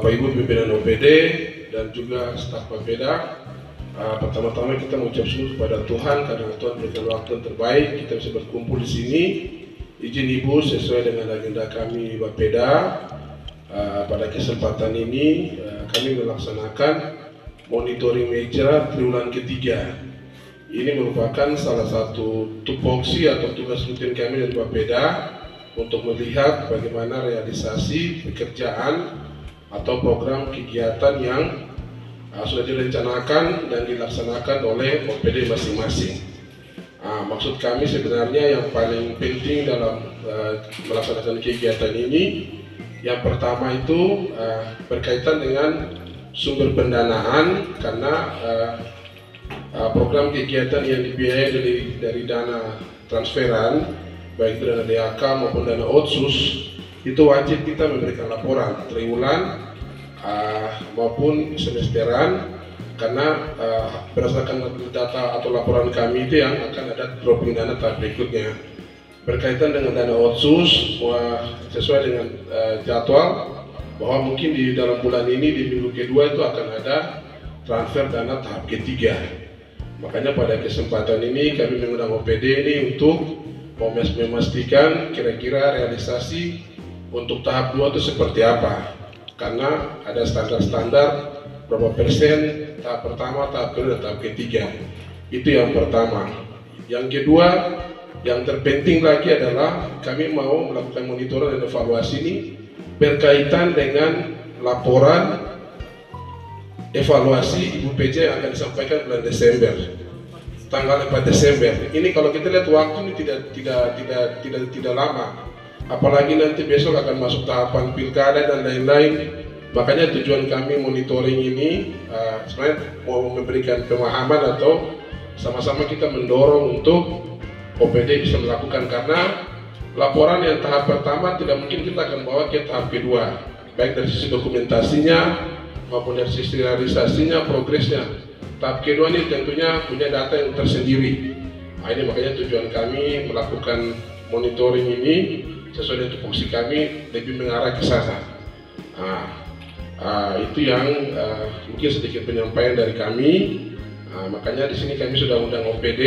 Bapak Ibu pimpinan OPD dan juga staf Bapeda. Pertama-tama kita mengucap syukur kepada Tuhan karena Tuhan berikan waktu yang terbaik kita bisa berkumpul di sini. Izin Ibu sesuai dengan agenda kami Bapeda, pada kesempatan ini kami melaksanakan monitoring meja triwulan ketiga. Ini merupakan salah satu tupoksi atau tugas rutin kami dari Bapeda untuk melihat bagaimana realisasi pekerjaan atau program kegiatan yang sudah direncanakan dan dilaksanakan oleh OPD masing-masing. Maksud kami sebenarnya yang paling penting dalam melaksanakan kegiatan ini, yang pertama itu berkaitan dengan sumber pendanaan, karena program kegiatan yang dibiayai dari dana transferan, baik itu dana DAK maupun dana otsus, itu wajib kita memberikan laporan triwulan maupun semesteran, karena berdasarkan data atau laporan kami itu yang akan ada dropping dana tahap berikutnya. Berkaitan dengan dana otsus, sesuai dengan jadwal bahwa mungkin di dalam bulan ini di minggu kedua itu akan ada transfer dana tahap ketiga. Makanya pada kesempatan ini kami mengundang OPD ini untuk memastikan kira-kira realisasi untuk tahap 2 itu seperti apa, karena ada standar-standar berapa persen tahap pertama, tahap kedua, dan tahap ketiga. Itu yang pertama. Yang kedua, yang terpenting lagi adalah kami mau melakukan monitoring dan evaluasi ini berkaitan dengan laporan evaluasi Ibu PJ yang akan disampaikan bulan Desember, tanggal 4 Desember. Ini kalau kita lihat waktu ini tidak lama, apalagi nanti besok akan masuk tahapan pilkada dan lain-lain. Makanya tujuan kami monitoring ini sebenarnya mau memberikan pemahaman atau sama-sama kita mendorong untuk OPD bisa melakukan, karena laporan yang tahap pertama tidak mungkin kita akan bawa ke tahap kedua, baik dari sisi dokumentasinya maupun dari sisi realisasinya, progresnya. Tahap kedua ini tentunya punya data yang tersendiri. Ini makanya tujuan kami melakukan monitoring ini sesuai dengan tupoksi kami lebih mengarah ke sana. Itu yang mungkin sedikit penyampaian dari kami. Makanya di sini kami sudah undang OPD,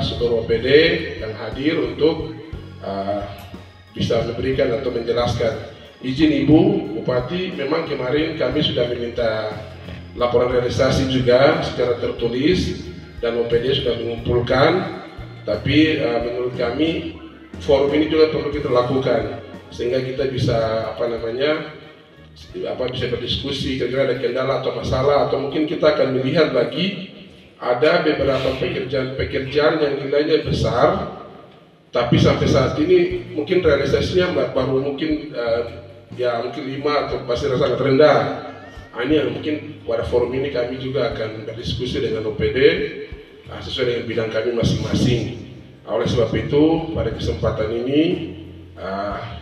seluruh OPD yang hadir untuk bisa memberikan atau menjelaskan. Izin Ibu Bupati, memang kemarin kami sudah meminta laporan realisasi juga secara tertulis dan OPD sudah mengumpulkan, tapi menurut kami forum ini juga perlu kita lakukan sehingga kita bisa bisa berdiskusi kira-kira ada kendala atau masalah, atau mungkin kita akan melihat lagi ada beberapa pekerjaan yang nilainya besar tapi sampai saat ini mungkin realisasinya baru mungkin mungkin 5 atau masih sangat rendah. Ini yang mungkin pada forum ini kami juga akan berdiskusi dengan OPD sesuai dengan bidang kami masing-masing. Oleh sebab itu pada kesempatan ini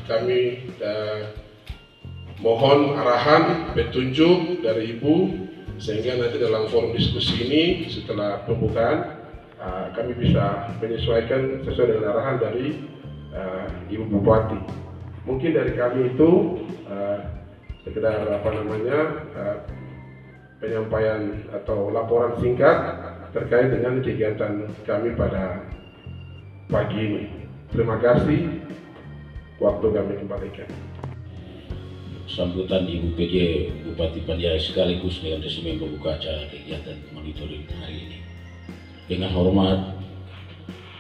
kami mohon arahan, petunjuk dari Ibu, sehingga nanti dalam forum diskusi ini setelah pembukaan kami bisa menyesuaikan sesuai dengan arahan dari Ibu Bupati. Mungkin dari kami itu sekedar penyampaian atau laporan singkat terkait dengan kegiatan kami pada pagi ini. Terima kasih, waktu kami kembalikan. Sambutan Ibu PJ Bupati Paniai sekaligus dengan resmi membuka acara kegiatan monitoring hari ini. Dengan hormat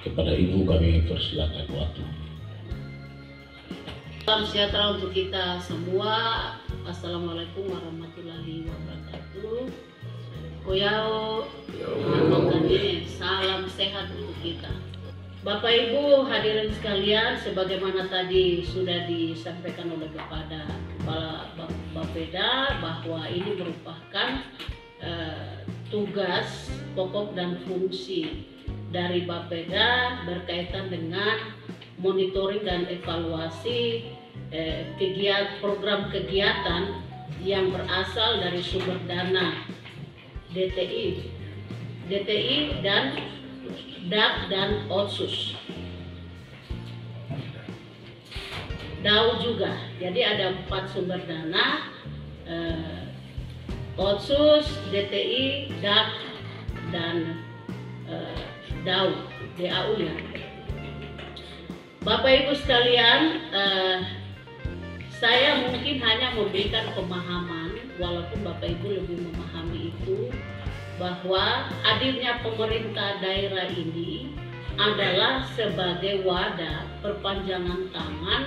kepada Ibu kami persilakan waktu. Salam sejahtera untuk kita semua. Assalamualaikum warahmatullahi wabarakatuh. Oyao, salam sehat untuk kita. Bapak Ibu hadirin sekalian, sebagaimana tadi sudah disampaikan oleh kepada Kepala Bapeda bahwa ini merupakan tugas pokok dan fungsi dari Bapeda berkaitan dengan monitoring dan evaluasi program kegiatan yang berasal dari sumber dana DTI dan DAK dan otsus. DAU juga. Jadi ada 4 sumber dana Otsus, DTI, DAK, dan DAU ya. Bapak Ibu sekalian, saya mungkin hanya memberikan pemahaman, walaupun Bapak Ibu lebih memahami itu, bahwa hadirnya pemerintah daerah ini adalah sebagai wadah perpanjangan tangan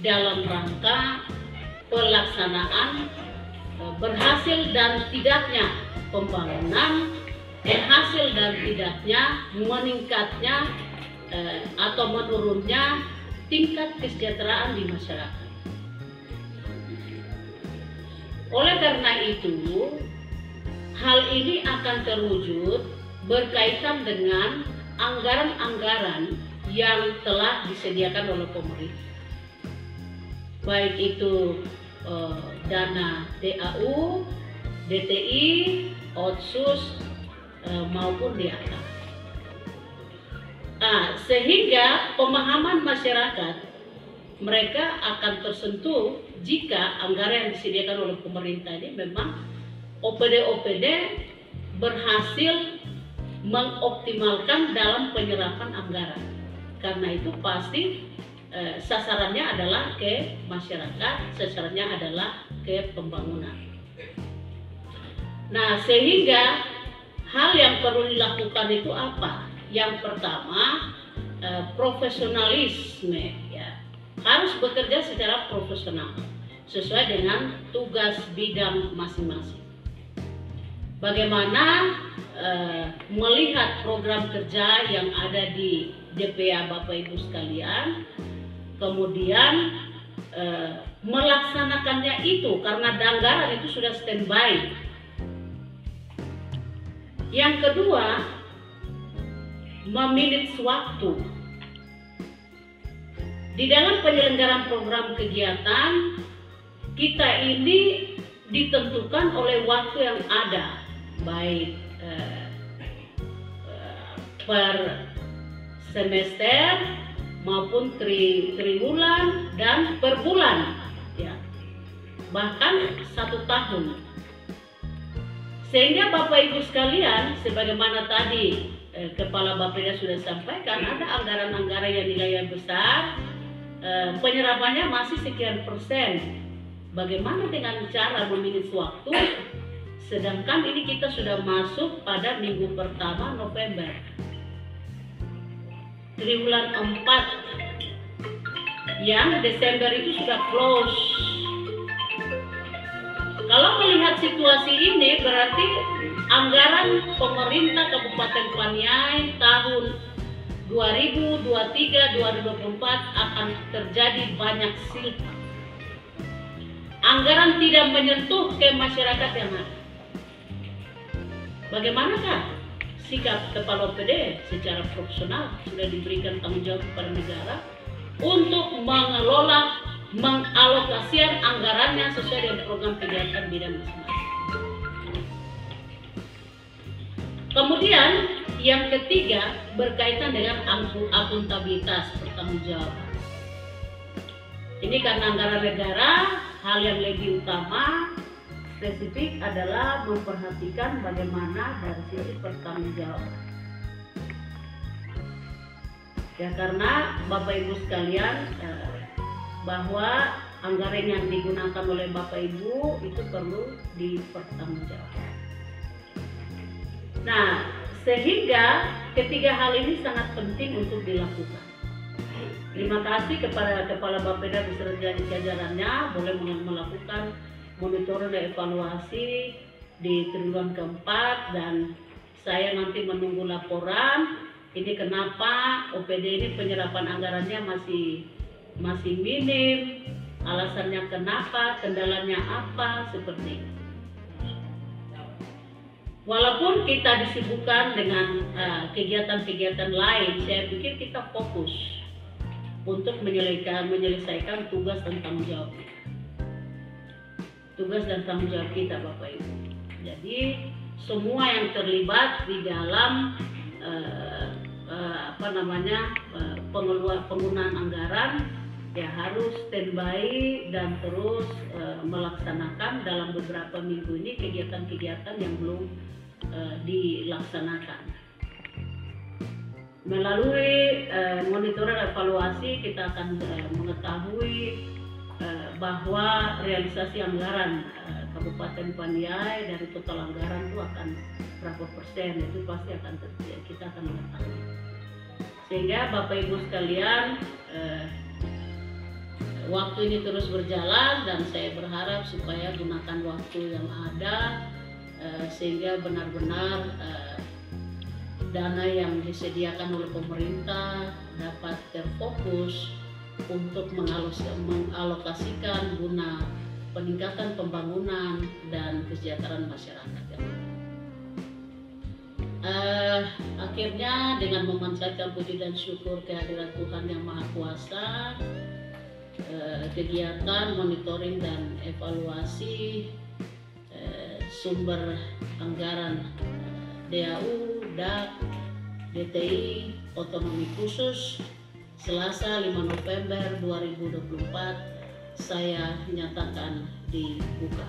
dalam rangka pelaksanaan berhasil dan tidaknya pembangunan, hasil dan tidaknya meningkatnya atau menurunnya tingkat kesejahteraan di masyarakat. Oleh karena itu, hal ini akan terwujud berkaitan dengan anggaran-anggaran yang telah disediakan oleh pemerintah, baik itu dana DAU, DTI, Otsus maupun DAK. Sehingga pemahaman masyarakat mereka akan tersentuh jika anggaran yang disediakan oleh pemerintah ini memang OPD-OPD berhasil mengoptimalkan dalam penyerapan anggaran. Karena itu pasti sasarannya adalah ke masyarakat, sasarannya adalah ke pembangunan. Nah, sehingga hal yang perlu dilakukan itu apa? Yang pertama, profesionalisme, ya, harus bekerja secara profesional sesuai dengan tugas bidang masing-masing. Bagaimana melihat program kerja yang ada di DPA Bapak Ibu sekalian, kemudian melaksanakannya itu karena anggaran itu sudah standby. Yang kedua, memanage waktu. Di dalam penyelenggaraan program kegiatan, kita ini ditentukan oleh waktu yang ada, baik per semester maupun triwulan dan per bulan, ya, bahkan 1 tahun. Sehingga Bapak Ibu sekalian, sebagaimana tadi Kepala Bapeda sudah sampaikan, ada anggaran-anggaran yang nilainya besar, penyerapannya masih sekian persen. Bagaimana dengan cara memanage waktu? Sedangkan ini kita sudah masuk pada minggu pertama November, triwulan 4, yang Desember itu sudah close. Kalau melihat situasi ini, berarti anggaran pemerintah Kabupaten Paniai tahun 2023-2024 akan terjadi banyak silpa. Anggaran tidak menyentuh ke masyarakat yang ada. Bagaimanakah sikap Kepala OPD secara profesional sudah diberikan tanggung jawab kepada negara untuk mengelola, mengalokasikan anggarannya sesuai dengan program kegiatan bidang masing-masing. Kemudian yang ketiga berkaitan dengan akuntabilitas pertanggungjawaban. Ini karena anggaran negara, hal yang lebih utama spesifik adalah memperhatikan bagaimana dari sisi pertanggungjawaban. Ya, karena Bapak Ibu sekalian, bahwa anggaran yang digunakan oleh Bapak Ibu itu perlu dipertanggungjawabkan. Nah, sehingga ketiga hal ini sangat penting untuk dilakukan. Terima kasih kepada Kepala Bapeda beserta jajarannya boleh melakukan monitoring dan evaluasi di triwulan keempat, dan saya nanti menunggu laporan. Ini kenapa OPD ini penyerapan anggarannya masih minim, alasannya kenapa, kendalanya apa, seperti itu. Walaupun kita disibukkan dengan kegiatan-kegiatan lain, saya pikir kita fokus untuk menyelesaikan tugas dan tanggung jawab kita. Tugas dan tanggung jawab kita, Bapak Ibu. Jadi semua yang terlibat di dalam penggunaan anggaran ya harus standby dan terus melaksanakan dalam beberapa minggu ini kegiatan-kegiatan yang belum dilaksanakan. Melalui monitoring evaluasi kita akan mengetahui bahwa realisasi anggaran Kabupaten Paniai dari total anggaran itu akan berapa persen, itu pasti akan kita akan mengetahui. Sehingga Bapak Ibu sekalian, waktu ini terus berjalan dan saya berharap supaya gunakan waktu yang ada sehingga benar-benar dana yang disediakan oleh pemerintah dapat terfokus untuk mengalokasikan guna peningkatan pembangunan dan kesejahteraan masyarakat yang ada. Akhirnya dengan memanjatkan puji dan syukur kehadiran Tuhan Yang Maha Kuasa, kegiatan monitoring dan evaluasi sumber anggaran DAU, DAK, DTI, Otonomi Khusus Selasa 5 November 2024 saya nyatakan dibuka.